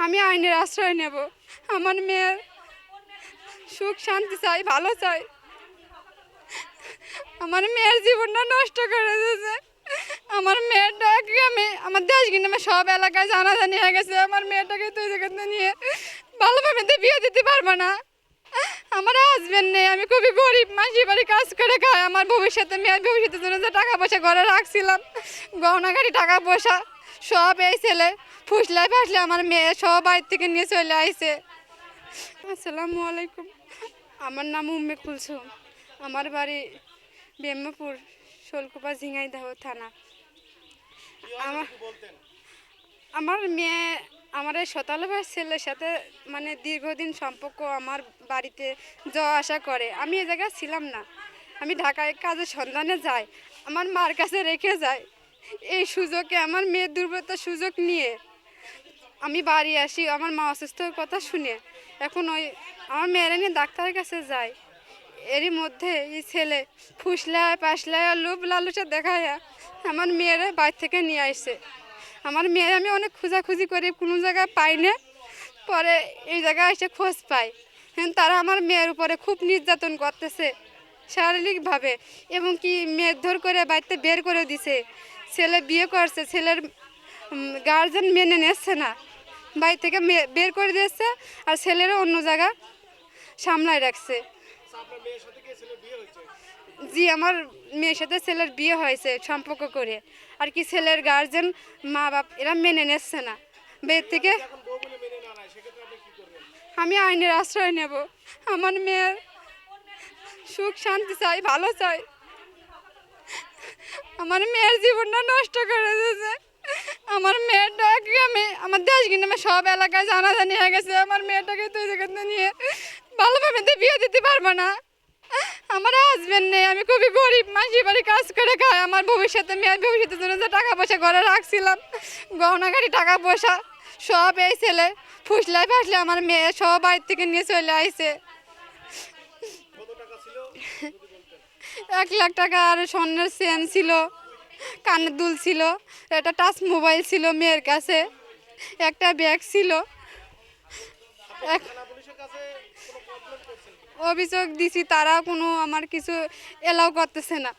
আমি আইনের আশ্রয় নেব। আমার মেয়ের সুখ শান্তি চাই, ভালো চাই। আমার মেয়ের জীবনটা নষ্ট করে দিয়েছে। আমার মেয়েটাকে আমি আমার দেশ কিনে সব এলাকায় জানাজানি হয়ে গেছে। আমার মেয়েটাকে তুই যেখানে নিয়ে ভালোভাবে বিয়ে দিতে পারবো না। আমার হাজবেন্ড নেই, আমি খুবই গরিব, মাসি বাড়ি কাজ করে খাই। আমার ভবিষ্যতে মেয়ের ভবিষ্যতের জন্য যে টাকা পয়সা ঘরে রাখছিলাম, গহনাগাড়ি টাকা পয়সা সব এই ছেলে ফুসলাই ফাসলে আমার মেয়ে সব বাড়ির থেকে নিয়ে চলে আইছে। আসসালামু আলাইকুম। আমার নাম উম্মে কুলসুম। আমার বাড়ি বেম্মপুর, শোলকুপা, ঝিঙাইদহ থানা। আমার আমার মেয়ে আমার এই শতালভার ছেলের সাথে মানে দীর্ঘদিন সম্পর্ক। আমার বাড়িতে যাওয়া আসা করে। আমি এ জায়গায় ছিলাম না, আমি ঢাকায় কাজের সন্ধানে যাই, আমার মার কাছে রেখে যাই। এই সুযোগে আমার মেয়ের দুর্বলতার সুযোগ নিয়ে আমি বাড়ি আসি। আমার মা অসুস্থর কথা শুনে এখন আমার মেয়েরা নিয়ে ডাক্তারের কাছে যায়। এরই মধ্যে এই ছেলে ফুসলায় পাসলায় লোভ লালসা দেখায় আমার মেয়েরা বাড়ি থেকে নিয়ে আসে। আমার মেয়ের আমি অনেক খোঁজাখুঁজি করি, কোনো জায়গায় পাই না। পরে এই জায়গায় এসে খোঁজ পাই। তারা আমার মেয়ের উপরে খুব নির্যাতন করতেছে শারীরিকভাবে, এবং কি মেয়ের করে বাড়িতে বের করে দিছে। ছেলে বিয়ে করছে, ছেলের গার্জেন মেনে নিচ্ছে না, বাড়ি থেকে বের করে দিয়েছে, আর ছেলেরও অন্য জায়গা সামলায় রাখছে। জি, আমার মেয়ের সাথে ছেলের বিয়ে হয়েছে সম্পর্ক করে, আর কি ছেলের গার্জেন মা বাপ এরা মেনে নিচ্ছে না। বের থেকে আমি আইনের আশ্রয় নেব। আমার মেয়ের সুখ শান্তি চাই, ভালো চাই। আমার মেয়ের জীবনটা নষ্ট করে দিয়েছে। আমার মেয়েটাকে আমি আমার দেশ কিনে সব এলাকায় জানাজানি হয়ে গেছে। আমার মেয়েটাকে তুই যেখানে নিয়ে ভালোভাবে বিয়ে দিতে পারবো না। আমার হাজবেন্ড নেই, আমি খুবই গরিব, মাসি বাড়ি কাজ করে খাই। আমার ভবিষ্যতে মেয়ের ভবিষ্যতের জন্য যে টাকা পয়সা ঘরে রাখছিলাম, গহনাগাড়ি টাকা পয়সা সব এই ছেলে ফুসলাই ফাসলে আমার মেয়ে সব বাড়ির থেকে নিয়ে চলে আইছে। 1 লাখ টাকা আর স্বর্ণের চেন ছিল, কানের দুল ছিল, একটা টাচ মোবাইল ছিল মেয়ের কাছে, একটা ব্যাগ ছিল। অভিযোগ দিছি, তারা কোনো আমার কিছু এলাও করতেছে না।